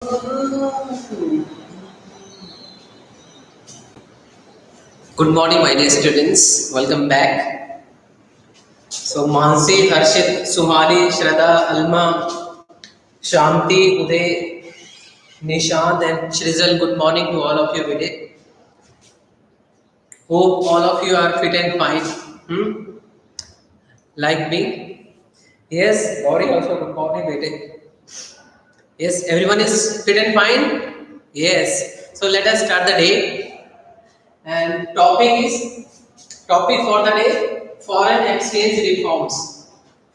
Good morning, my dear students. Welcome back. So, Mansi, Harshit, Sumali, Shraddha, Alma, Shanti, Uday, Nishant, and Shrizal. Good morning to all of you today. Hope all of you are fit and fine. Like me? Yes, Gauri also good morning, bete. Yes, everyone is fit and fine? Yes. So, let us start the day. And topic for the day, foreign exchange reforms.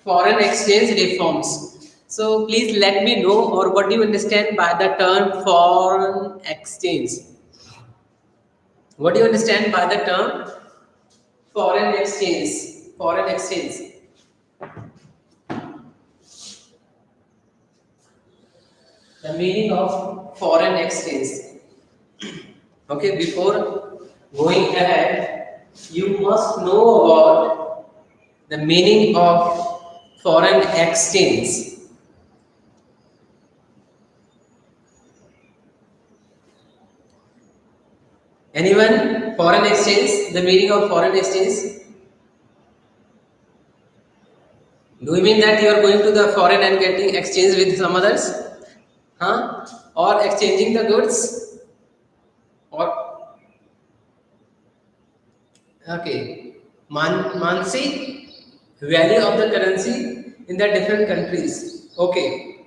Foreign exchange reforms. So please let me know, or what do you understand by the term foreign exchange? What do you understand by the term foreign exchange? Foreign exchange. The meaning of foreign exchange. Okay, before going ahead, you must know about the meaning of foreign exchange. Anyone? Foreign exchange? The meaning of foreign exchange? Do you mean that you are going to the foreign and getting exchange with some others? Huh? Or exchanging the goods? Or okay. Mansi, value of the currency in the different countries. Okay.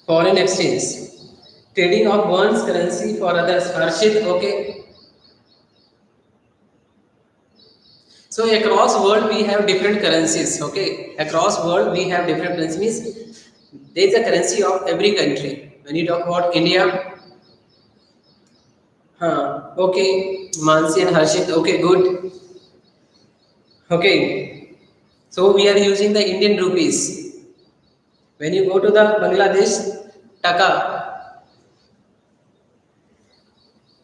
Foreign exchange. Trading of one's currency for others. Harshit, okay. So across world we have different currencies. Okay. Across world we have different currencies. There is a currency of every country. When you talk about India, okay, Mansi and Harshit, okay, good. Okay, so we are using the Indian rupees. When you go to the Bangladesh, taka,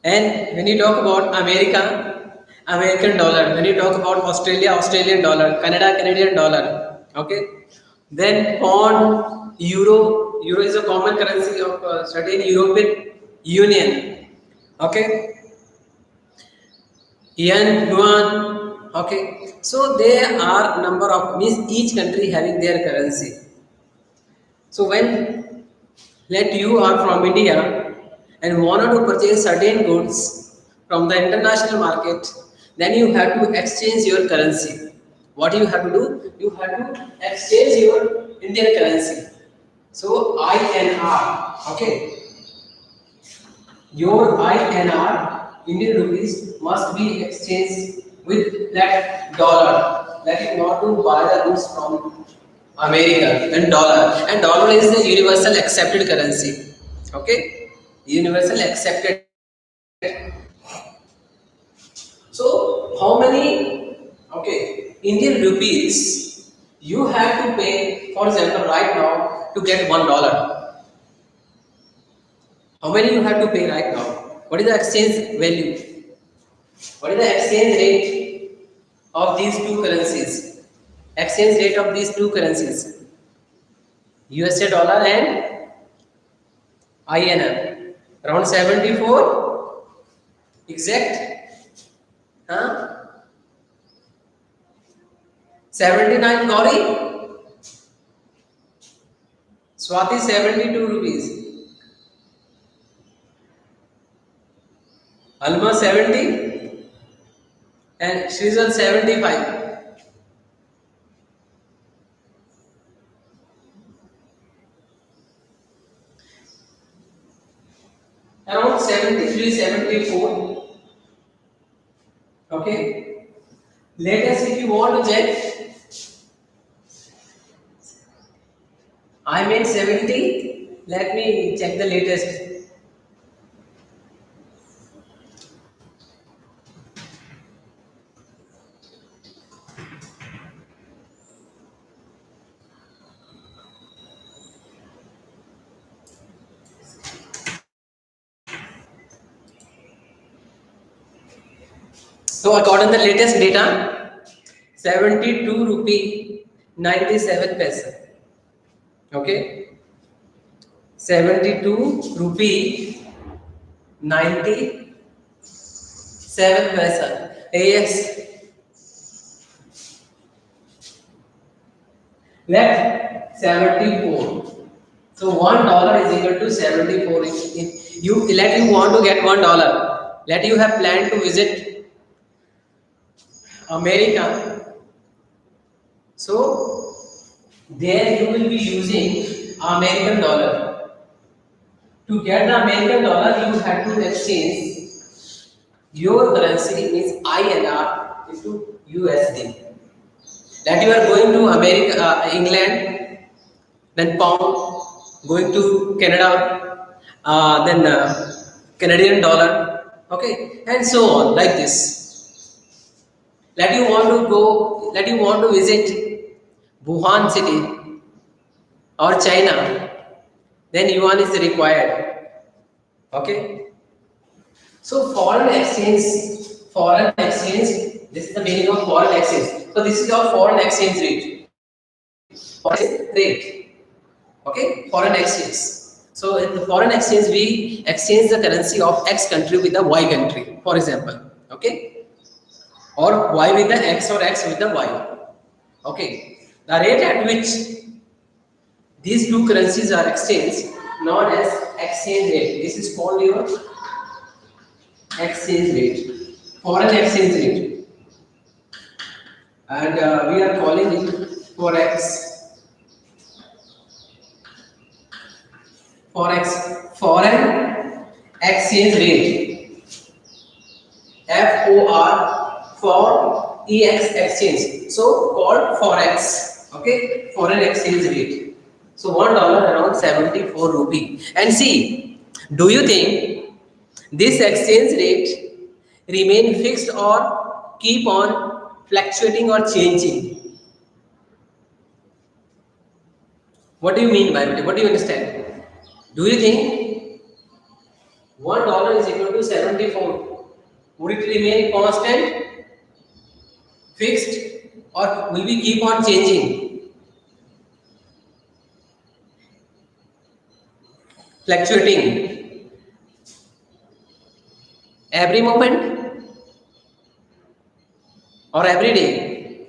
and when you talk about America, American dollar. When you talk about Australia, Australian dollar. Canada, Canadian dollar. Okay, then pound, euro. Euro is a common currency of certain European Union. Okay, yen, yuan. Okay, so there are number of means each country having their currency. So when let you are from India and wanted to purchase certain goods from the international market, then you have to exchange your currency. What you have to do? You have to exchange your Indian currency. So INR, okay, your INR, Indian rupees, must be exchanged with that dollar. That is not to buy the goods from America and dollar. And dollar is the universal accepted currency. Okay? Universal accepted. So, how many, okay, Indian rupees you have to pay, for example, right now to get $1? How many you have to pay right now? What is the exchange value? What is the exchange rate of these two currencies? Exchange rate of these two currencies, USA dollar and INR. Around 74 exact. Huh? 79 Gauri. Swati 72 rupees. Alma 70 and Shrizal 75. Around 73, 74. Okay. Latest, if you want to check, I made 70. Let me check the latest. So according to the latest data, 72 rupee 97 paisa. Okay. 72 rupee 97 paisa. Yes, let 74. So $1 is equal to 74. If you let you want to get $1, let you have planned to visit America. So there you will be using American dollar. To get the American dollar, you have to exchange your currency is INR into USD. That you are going to America, England, then pound, going to Canada, then Canadian dollar, okay, and so on like this. Let you want to go, let you want to visit Wuhan city or China, then yuan is required, okay. So foreign exchange, this is the meaning of foreign exchange. So this is your foreign exchange rate, foreign rate, okay, foreign exchange. So in the foreign exchange, we exchange the currency of X country with the Y country, for example, okay, or Y with the X or X with the Y, okay. The rate at which these two currencies are exchanged known as exchange rate. This is called your exchange rate, foreign exchange rate, and we are calling it forex, foreign exchange rate, for ex exchange. So called forex, okay, foreign exchange rate. So $1 around 74 rupee. And see, do you think this exchange rate remain fixed or keep on fluctuating or changing? What do you mean by it? What do you understand? Do you think $1 is equal to 74? Would it remain constant, fixed, or will we keep on changing, fluctuating every moment or every day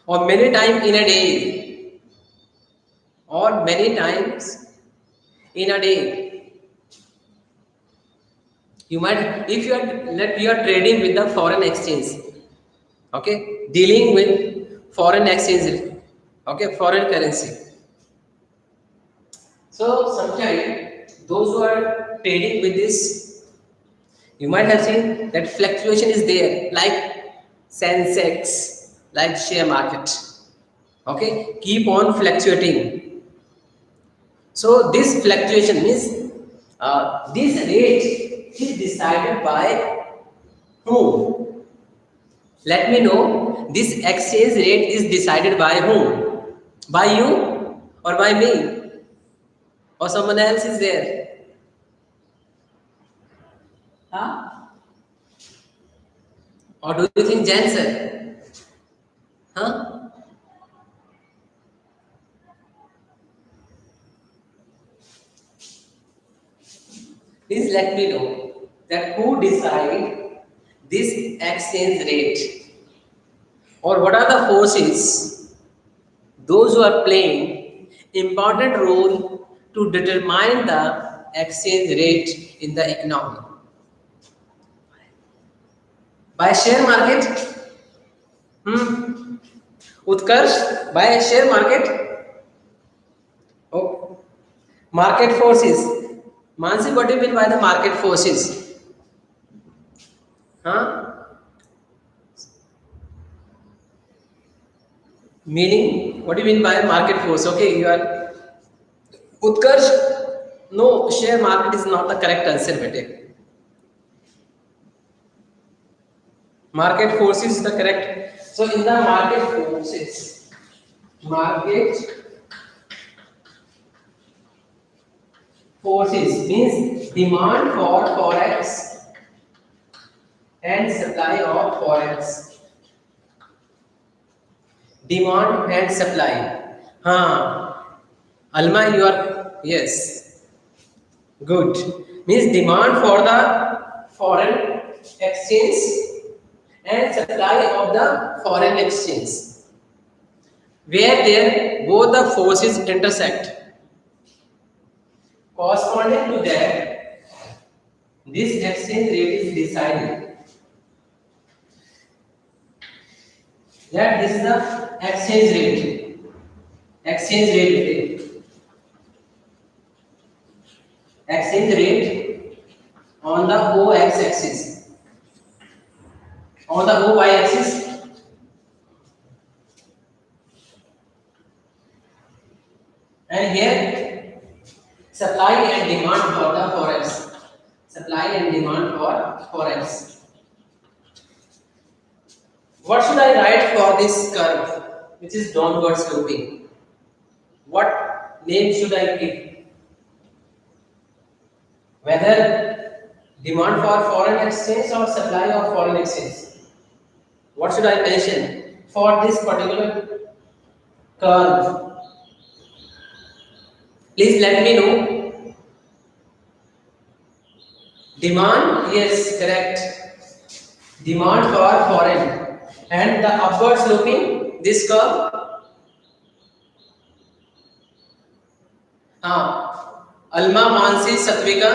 or many times in a day or many times in a day? You might, if you are, let you are trading with the foreign exchange, okay, dealing with foreign exchange, okay, foreign currency. So sometimes those who are trading with this, you might have seen that fluctuation is there, like Sensex, like share market. Okay, keep on fluctuating. So this fluctuation means this rate is decided by whom? Let me know. This exchange rate is decided by whom? By you or by me or someone else is there? Huh? Or do you think Jansen? Huh? Please let me know that who decide this exchange rate, or what are the forces those who are playing important role to determine the exchange rate in the economy. By share market? Utkarsh, by share market? Oh, market forces. Mansi, what do you mean by the market forces? Huh? Meaning, what do you mean by market force? Okay, you are Utkarsh. No, share market is not the correct answer, bete. Market forces is the correct. So in the market forces means demand for forex and supply of forex. Demand and supply. Alma, you are, yes. Good. Means demand for the foreign exchange and supply of the foreign exchange. Where there both the forces intersect. Corresponding to that, this exchange rate is decided. That this is the exchange rate. Exchange rate. Exchange rate on the OX axis. On the OY axis, and here supply and demand for the forex. Supply and demand for forex. What should I write for this curve, which is downward sloping? What name should I give? Whether demand for foreign exchange or supply of foreign exchange? What should I mention for this particular curve? Please let me know. Demand, yes, correct. Demand for foreign and the upward sloping this curve. Alma Mansi Satvika.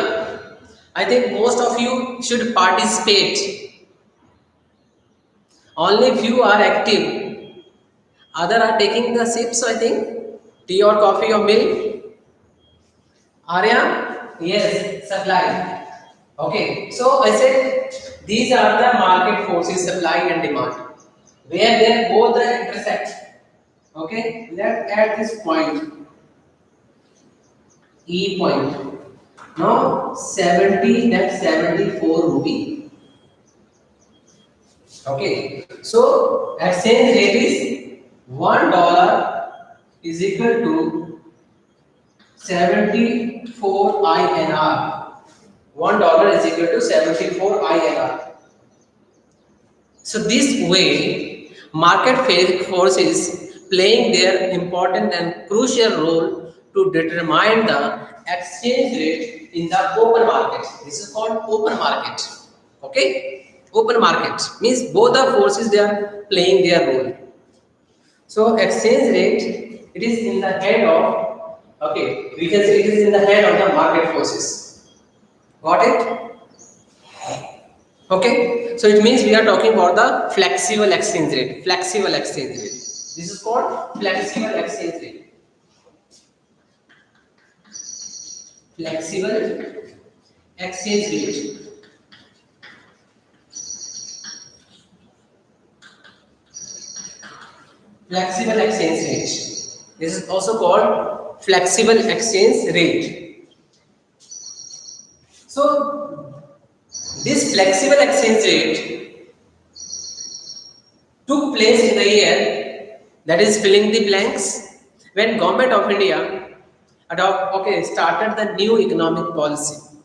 I think most of you should participate. Only few are active. Other are taking the sips, I think. Tea or coffee or milk. Arya? Yes, supply. Okay, so I said these are the market forces, supply and demand. Where they both intersect. Okay, let's add this point. E point. Now 70, that's 74 rupee. Okay, so exchange rate is $1 is equal to 74 INR. $1 is equal to 74 INR. So this way, market forces playing their important and crucial role to determine the exchange rate in the open market. This is called open market. Okay, open market means both the forces they are playing their role. So exchange rate, it is in the head of, okay, we can say it is in the head of the market forces. Got it? Okay, so it means we are talking about the flexible exchange rate. Flexible exchange rate. This is called flexible exchange rate. Flexible exchange rate. Flexible exchange rate. This is also called flexible exchange rate. So this flexible exchange rate took place in the year, that is filling the blanks, when Government of India started the new economic policy.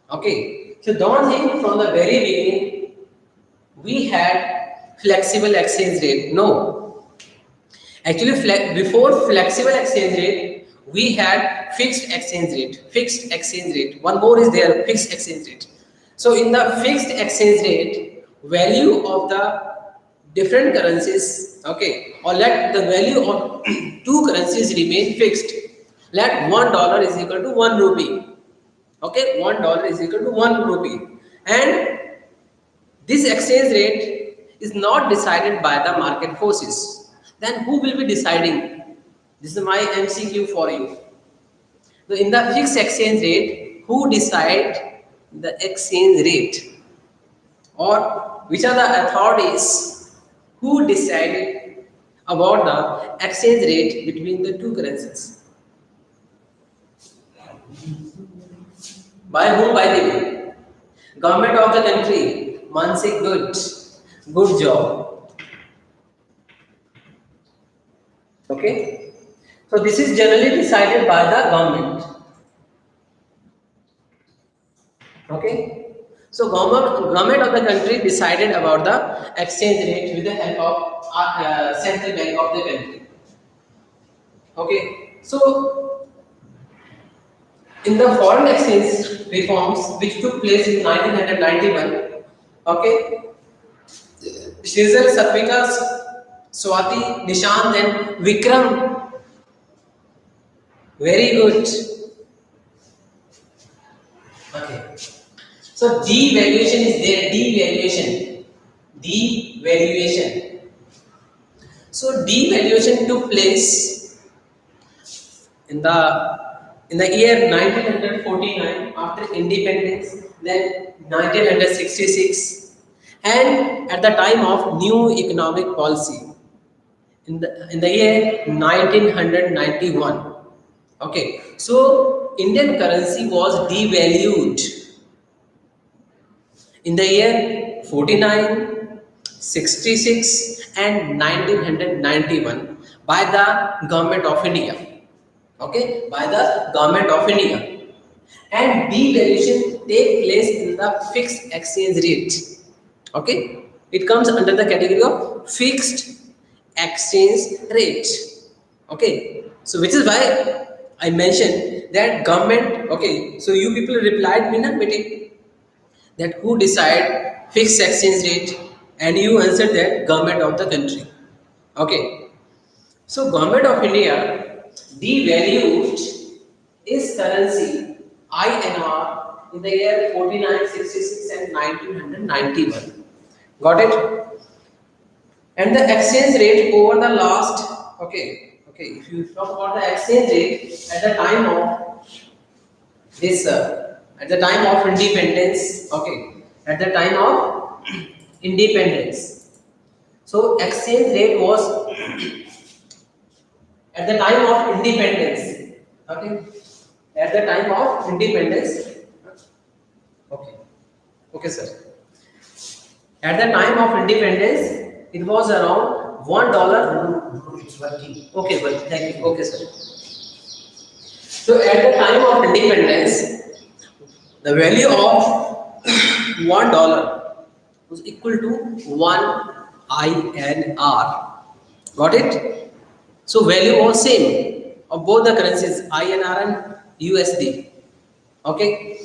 Okay, so don't think from the very beginning we had flexible exchange rate. No, actually before flexible exchange rate we had fixed exchange rate. Fixed exchange rate. One more is there, fixed exchange rate. So in the fixed exchange rate, value of the different currencies, okay, or let the value of two currencies remain fixed. Let $1 is equal to 1 rupee. Okay, $1 is equal to 1 rupee. And this exchange rate is not decided by the market forces. Then who will be deciding? This is my MCQ for you. So in the fixed exchange rate, who decide the exchange rate? Or which are the authorities who decide about the exchange rate between the two currencies? By whom, by the way? Government of the country. Mansik, good job. Okay, so this is generally decided by the government. Okay, so government of the country decided about the exchange rate with the help of central bank of the country. Okay, so In the foreign exchange reforms which took place in 1991, okay, Shrizer, Satvika, Swati, Nishant, and Vikram. Very good. Okay. So devaluation is there. Devaluation. Devaluation. So devaluation took place in the year 1949 after independence, then 1966, and at the time of new economic policy in the year 1991. Okay, so Indian currency was devalued in the year 49, 66, and 1991 by the government of India. Okay, by the government of India. And devaluation take place in the fixed exchange rate. Okay, it comes under the category of fixed exchange rate. Okay, so which is why I mentioned that government. Okay, so you people replied me na meeting that who decide fixed exchange rate, and you answered that government of the country. Okay, so government of India devalued its currency INR in the year 49, 66, and 1991. Got it? And the exchange rate over the last, if you talk about the exchange rate at the time of this, at the time of independence, at the time of independence. So exchange rate was at the time of independence, okay, at the time of independence, okay, okay, sir. At the time of independence, it was around $1. No, it's working. Okay, well, thank you. Okay, sir. So at the time of independence, the value of $1 was equal to 1 INR. Got it? So value was same of both the currencies INR and USD. Okay.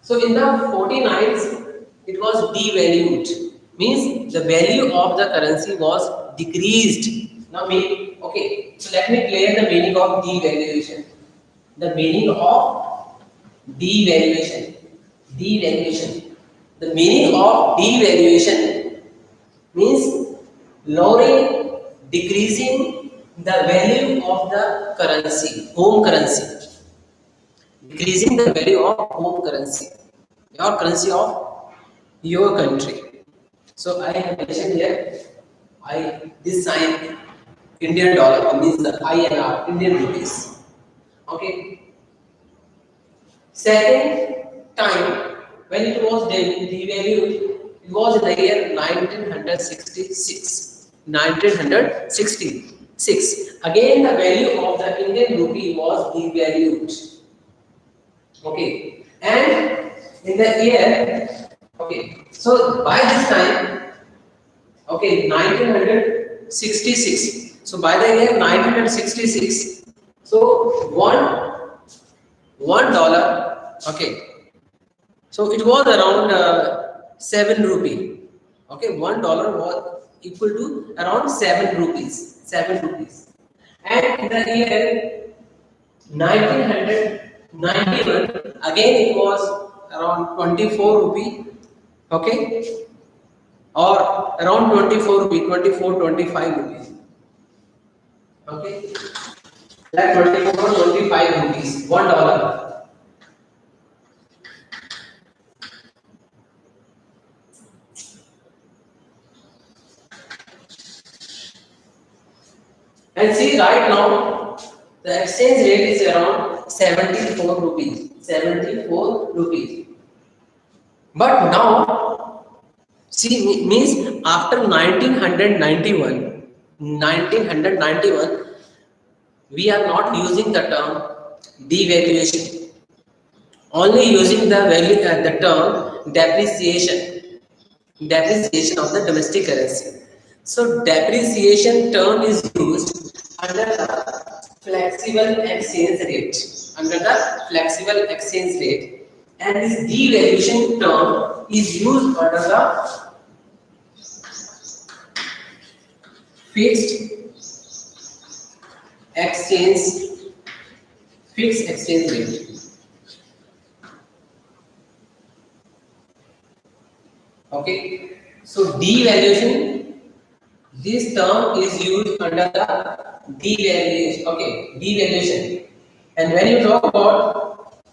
So in the 49s, it was devalued. Means the value of the currency was decreased. Now, okay. So let me clear the meaning of devaluation. The meaning of devaluation. Devaluation. The meaning of devaluation means lowering, decreasing the value of the currency, home currency. Decreasing the value of home currency, your currency of your country. So I have mentioned here, this sign Indian dollar means the INR, Indian rupees. Okay. Second time when it was devalued, it was in the year 1966. 1966. Again, the value of the Indian rupee was devalued. Okay, and in the year, so by this time, 1966. So by the year 1966, so one dollar, so it was around 7 rupee. Okay, $1 was equal to around 7 rupees. 7 rupees, and in the year 1991, again it was around 24 rupee, okay, or around 24 rupee, 24, 25 rupees, okay, like 24, 25 rupees, $1. And see, right now the exchange rate is around 74 rupees. 74 rupees. But now, see, means after 1991, we are not using the term devaluation, only using the value, the term depreciation of the domestic currency. So depreciation term is used under the flexible exchange rate. Under the flexible exchange rate, and this devaluation term is used under the fixed exchange fixed exchange rate. Okay, so devaluation, this term is used under the devaluation. Okay, devaluation. And when you talk about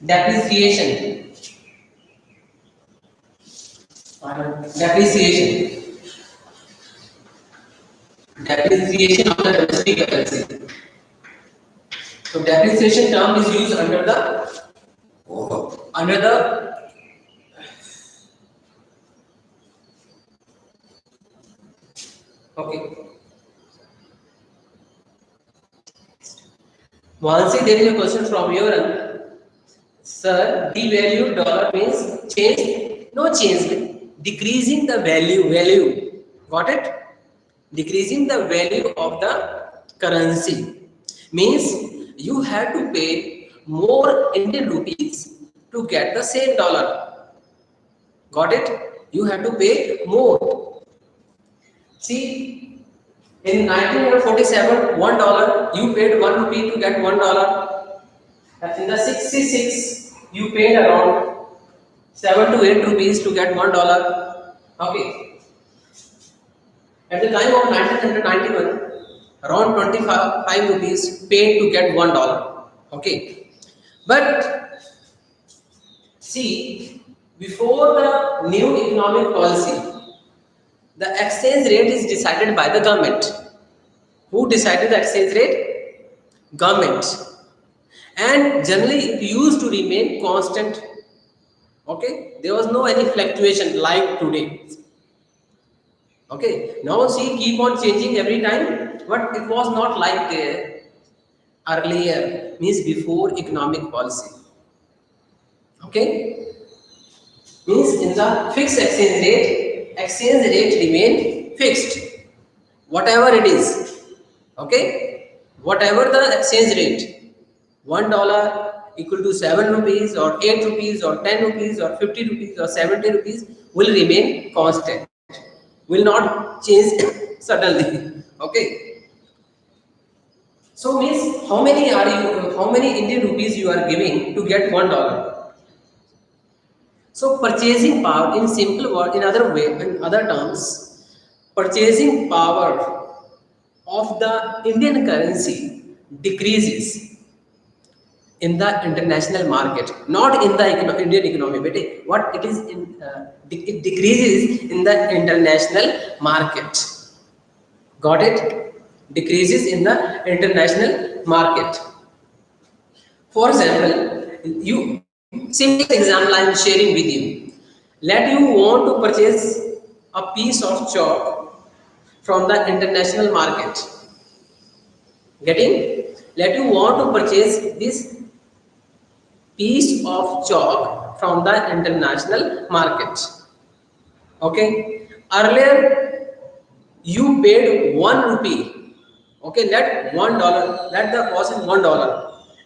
depreciation, depreciation, depreciation of the domestic currency. So depreciation term is used under the okay. Once there is a question from your end, sir, devalued dollar means change? No change. Decreasing the value. Got it? Decreasing the value of the currency means you have to pay more Indian rupees to get the same dollar. Got it? You have to pay more. See, in 1947, $1 you paid 1 rupee to get $1. In the 66, you paid around 7 to 8 rupees to get $1. Okay. At the time of 1991, around 25 rupees paid to get $1. Okay. But see, before the new economic policy, the exchange rate is decided by the government. Who decided the exchange rate? Government. And generally it used to remain constant. Okay, there was no any fluctuation like today. Okay, now see, keep on changing every time, but it was not like earlier, means before economic policy. Okay, means in the fixed exchange rate remain fixed, whatever it is. Okay, whatever the exchange rate, $1 equal to 7 rupees or 8 rupees or 10 rupees or 50 rupees or 70 rupees will remain constant, will not change suddenly. Okay, so means how many Indian rupees you are giving to get $1? So purchasing power, in simple word, in other terms, purchasing power of the Indian currency decreases in the international market, not in the Indian economy. But what it is it decreases in the international market. Got it? Decreases in the international market. For example, you simple example I am sharing with you. Let you want to purchase a piece of chalk from the international market. Getting? Let you want to purchase this piece of chalk from the international market. Okay. Earlier you paid 1 rupee. Okay, let $1, let the cost is $1,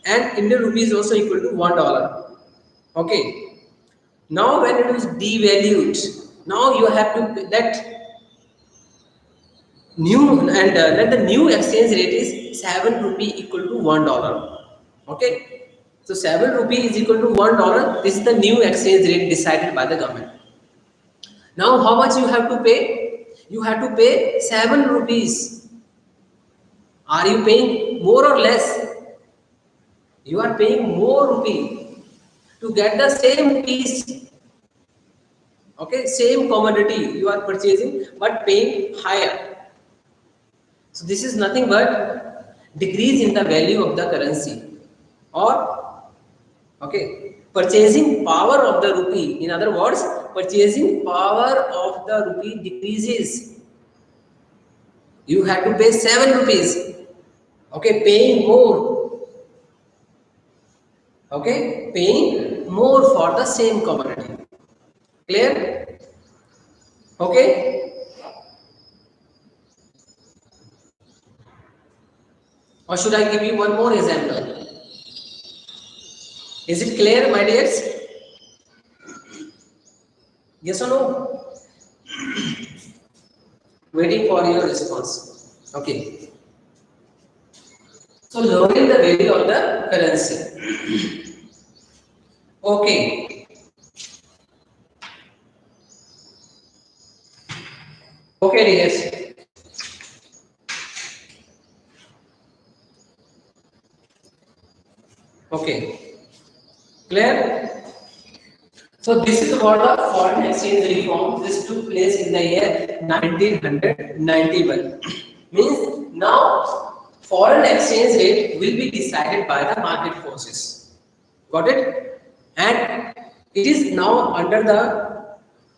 and Indian rupee is also equal to $1. Okay, now when it is devalued, now you have to let the new exchange rate is 7 rupee equal to $1. Okay, so 7 rupee is equal to $1. This is the new exchange rate decided by the government. Now how much you have to pay? You have to pay 7 rupees. Are you paying more or less? You are paying more rupee to get the same piece. Okay, same commodity you are purchasing but paying higher. So this is nothing but decrease in the value of the currency, or okay, purchasing power of the rupee. In other words, purchasing power of the rupee decreases. You have to pay 7 rupees. Okay, paying more. Okay, paying more for the same commodity. Clear? Okay. or should I give you one more example? Is it clear, my dears? Yes or no? Waiting for your response. Okay. So lowering the value of the currency. Okay. Okay, dears. Okay. Clear? So this is about the foreign exchange reform. This took place in the year 1991. Means now foreign exchange rate will be decided by the market forces. Got it? And it is now under the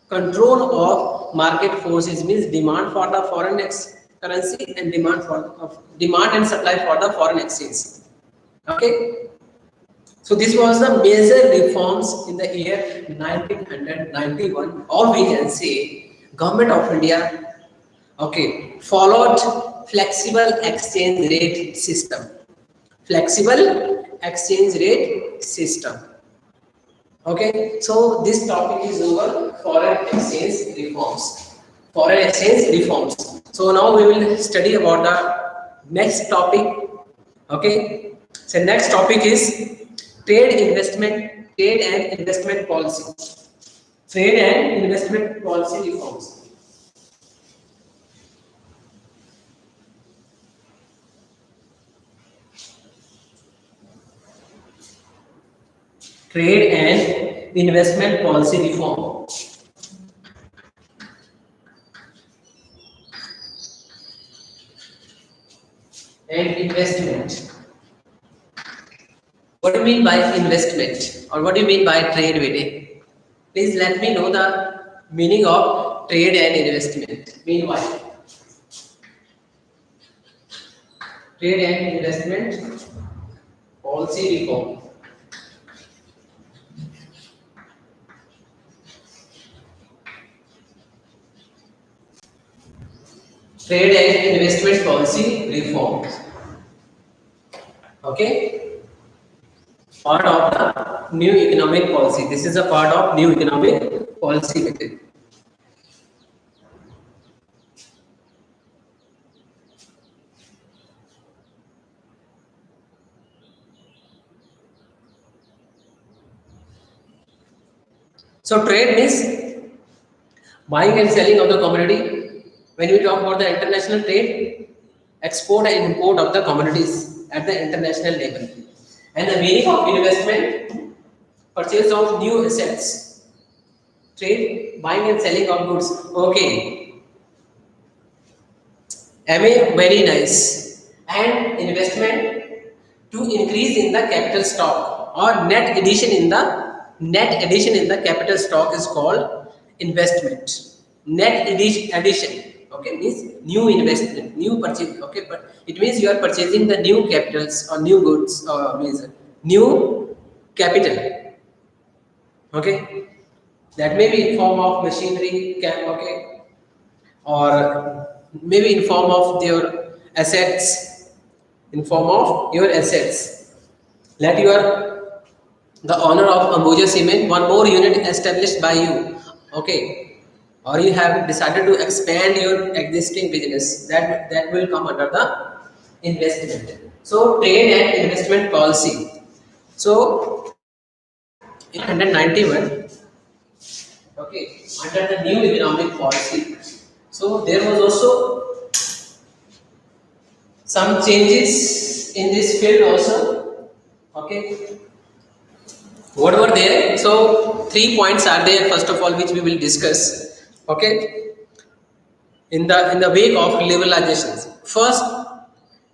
control of market forces. Means demand for the foreign currency and demand and supply for the foreign exchange. Okay. So this was the major reforms in the year 1991, or we can say government of India, okay, followed flexible exchange rate system. Flexible exchange rate system. Okay, so this topic is over foreign exchange reforms. Foreign exchange reforms. So now we will study about the next topic. Okay, so next topic is trade and investment policy. Trade and investment policy reforms. Trade and investment policy reform. And investment. What do you mean by investment, or what do you mean by trade, Vijay? Please let me know the meaning of trade and investment. Meanwhile, trade and investment policy reform. Trade and investment policy reform. Okay, part of the new economic policy. This is a part of new economic policy. So trade means buying and selling of the commodity. When we talk about the international trade, export and import of the commodities at the international level. And the meaning of investment, purchase of new assets. Trade, buying and selling of goods. Okay, MA, very nice. And investment to increase in the capital stock, or net addition in the capital stock is called investment. Net addition, okay, means new investment, new purchase. Okay, but it means you are purchasing the new capitals or new goods, or means new capital. Okay, that may be in form of machinery, okay, or maybe in form of your assets, in form of your assets. Let your the owner of Ambuja Cement one more unit established by you, okay, or you have decided to expand your existing business, that will come under the investment. So trade and investment policy. So in 1991, okay, under the new economic policy, so there was also some changes in this field also. Okay, what were there? So 3 points are there, first of all, which we will discuss. Okay, in the wake of liberalizations. First,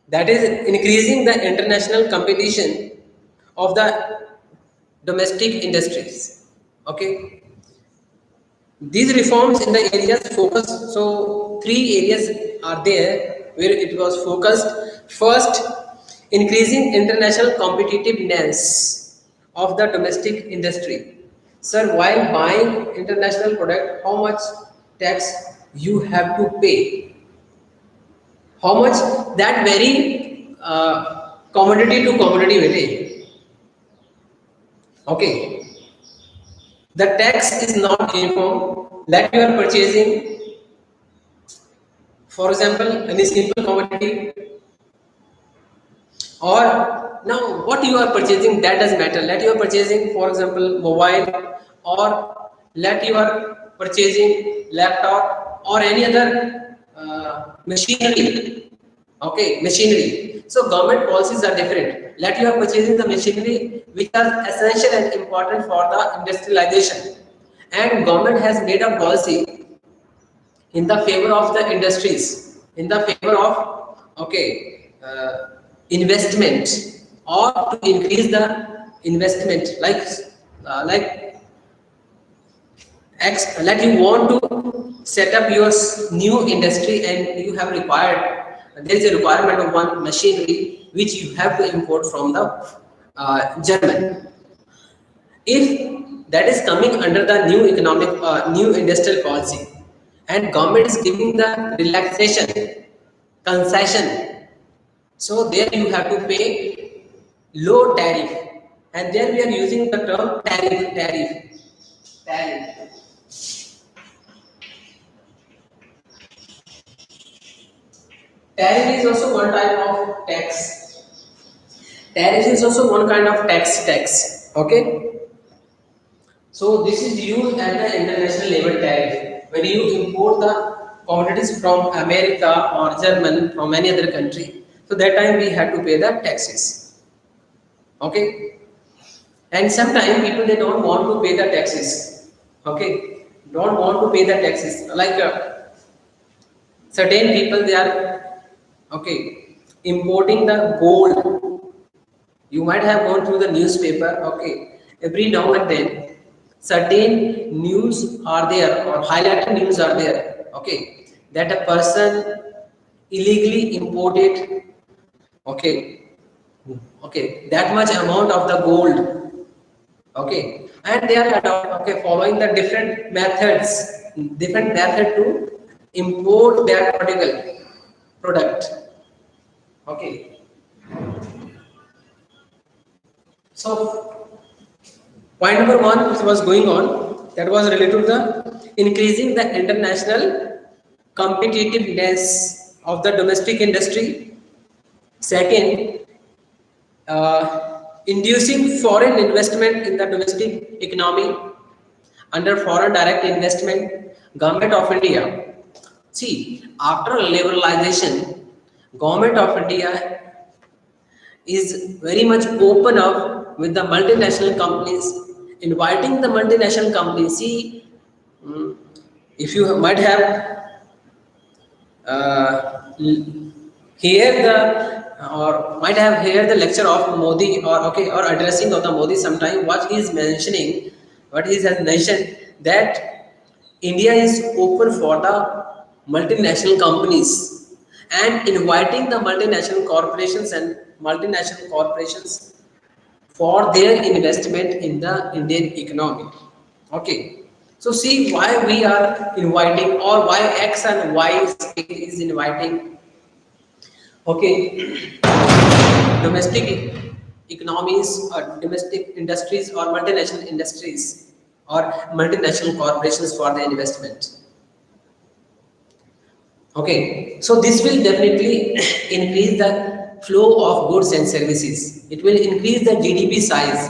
that is increasing the international competition of the domestic industries. Okay, these reforms in the areas focus, so three areas are there where it was focused. First, increasing international competitiveness of the domestic industry. Sir, while buying international product, how much tax you have to pay? How much? That vary commodity to commodity bete. Okay, the tax is not uniform. That you are purchasing, for example, any simple commodity, or now what you are purchasing, that does matter. Let you are purchasing, for example, mobile, or let you are purchasing laptop or any other machinery. Okay, machinery. So government policies are different. Let you are purchasing the machinery which are essential and important for the industrialization, and government has made a policy in the favor of the industries, in the favor of, okay, investment, or to increase the investment, like like you want to set up your new industry, and you have required, there is a requirement of one machinery which you have to import from the German. If that is coming under the new economic, new industrial policy, and government is giving the relaxation, concession, so there you have to pay low tariff, and there we are using the term tariff. Tariff is also one type of tax. Tariff is also one kind of tax. Okay. So this is used at the international level tariff. When you import the commodities from America or German, from any other country, so that time we have to pay the taxes. Okay. And sometimes people, they don't want to pay the taxes. Okay. Don't want to pay the taxes. Like certain people, they are, okay, importing the gold. You might have gone through the newspaper. Okay. Every now and then certain news are there, or highlighted news are there, okay, that a person illegally imported, okay, that much amount of the gold, okay, and they are okay, following the different method to import that particular product. Okay, so point number one which was going on, that was related to the increasing the international competitiveness of the domestic industry. Second, inducing foreign investment in the domestic economy under foreign direct investment. Government of India, see, after liberalization, Government of India is very much open up with the multinational companies, inviting the multinational companies. See, if you might have hear the, or might have heard the lecture of Modi, or okay, or addressing of the Modi sometime, what he is mentioning, what he has mentioned, that India is open for the multinational companies, and inviting the multinational corporations for their investment in the Indian economy. Okay. So see why we are inviting, or why X and Y state is inviting, okay, domestic economies or domestic industries or multinational industries or multinational corporations for the investment. Okay, so this will definitely increase the flow of goods and services. It will increase the GDP size.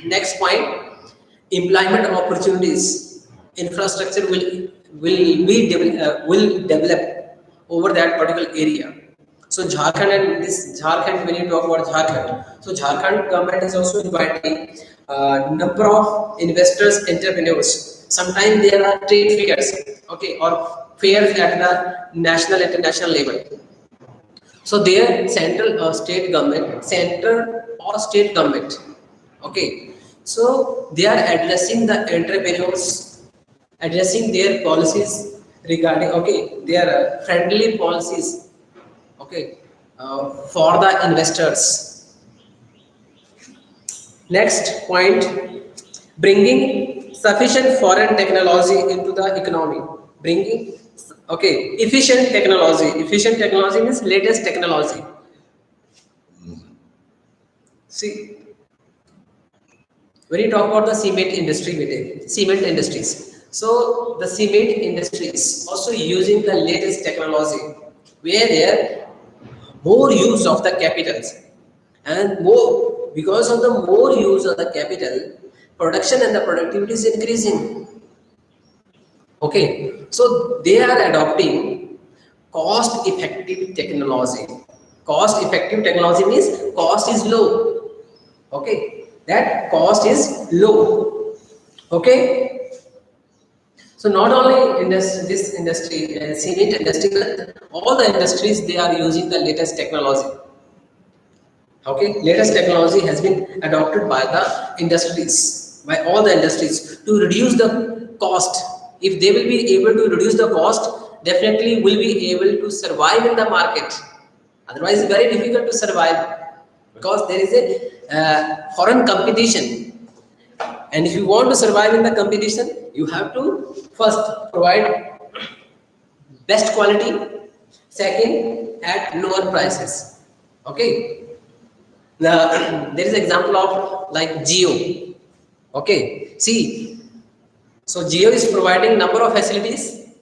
Next point, employment opportunities. Infrastructure will develop over that particular area. So Jharkhand, and this Jharkhand, when you talk about Jharkhand, so Jharkhand government is also inviting number of investors, entrepreneurs. Sometimes there are trade fairs, okay, or fairs at the national, international level. So there, central or state government, okay. So they are addressing the entrepreneurs, addressing their policies regarding, okay, their friendly policies, okay, for the investors. Next point, bringing sufficient foreign technology into the economy. Bringing, okay, efficient technology. Efficient technology means latest technology. See, when you talk about the cement industry, cement industries. So the cement industries also using the latest technology, where there more use of the capitals and more because of the more use of the capital, production and the productivity is increasing. Okay, so they are adopting cost effective technology. Cost effective technology means cost is low. Okay, that cost is low. Okay, so not only this industry, cement industry, but all the industries they are using the latest technology. Okay, latest technology has been adopted by the industries, by all the industries to reduce the cost. If they will be able to reduce the cost, definitely will be able to survive in the market. Otherwise, it's very difficult to survive because there is a foreign competition. And if you want to survive in the competition, you have to first provide best quality, second at lower prices. Okay. Now, there is example of like Geo. Okay, see, so Geo is providing number of facilities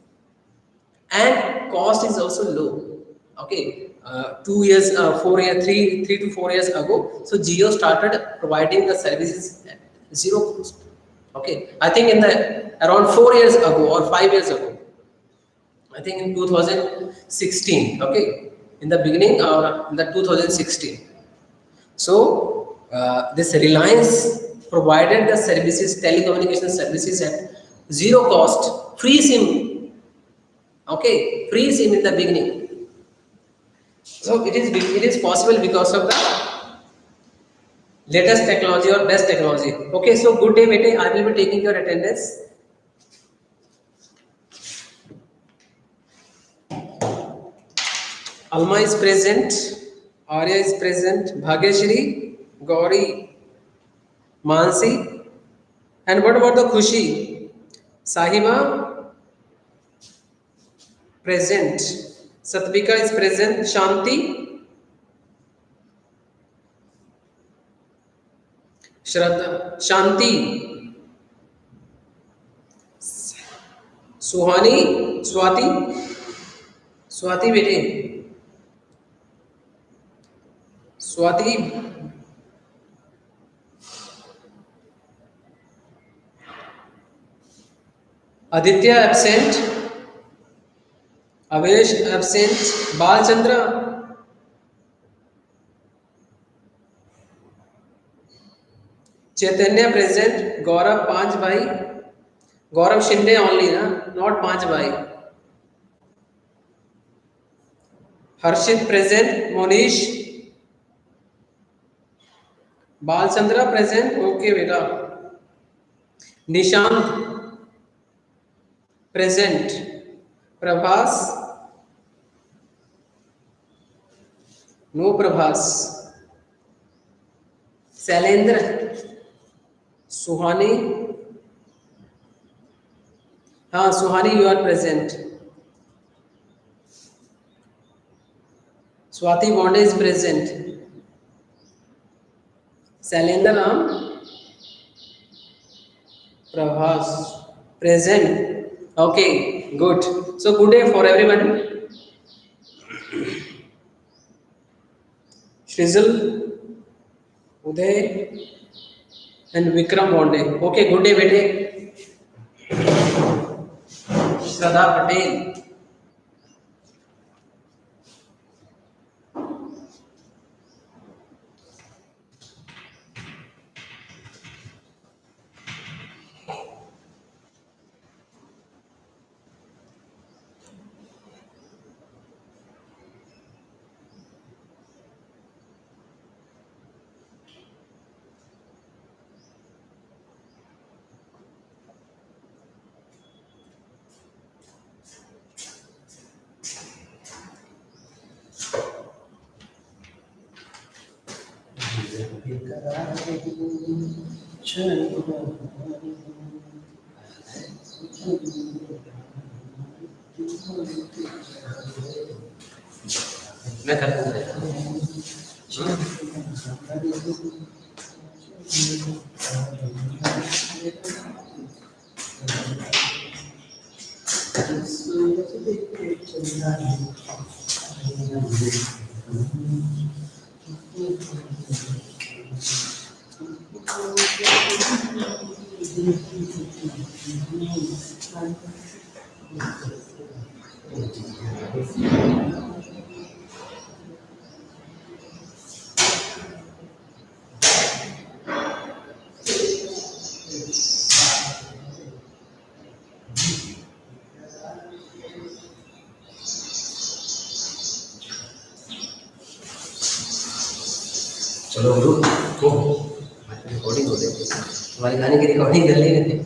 and cost is also low. Okay, 2 years, 4 years, three to 4 years ago, so Geo started providing the services at zero cost. Okay, I think in the around 4 years ago or 5 years ago, I think in 2016. Okay, in the beginning or in the 2016. So this Reliance provided the services, telecommunication services at zero cost, free SIM. Okay, free SIM in the beginning. So it is possible because of the latest technology or best technology. Okay, so good day, bete. I will be taking your attendance. Alma is present. Arya is present. Bhagyashri, Gauri, Mansi. And what about the Khushi? Sahiba, present. Satvika is present. Shanti, Shraddha, Shanti, Suhani, Swati bete, Swati, Aditya absent, Avesh absent, Balchandra, Chaitanya present, Gaurav Panch bhai, Gaurav Shinde only, na? Not Panch bhai. Harshit present, Monish, Balchandra present, okay beta. Nishant present, Prabhas, no Prabhas, Sailendra, Suhani, हाँ Suhani you are present. Swati Bonde is present. Sailendra Ram, Prabhas present. Okay, good. So good day for everyone. Shrizzle, Uday, and Vikram Bonde. Okay, good day, bete. Shraddha Patel. मैं कर दूंगा चलो गुरु, recording हो रही है, तुम्हारे गाने की रिकॉर्डिंग कर ली।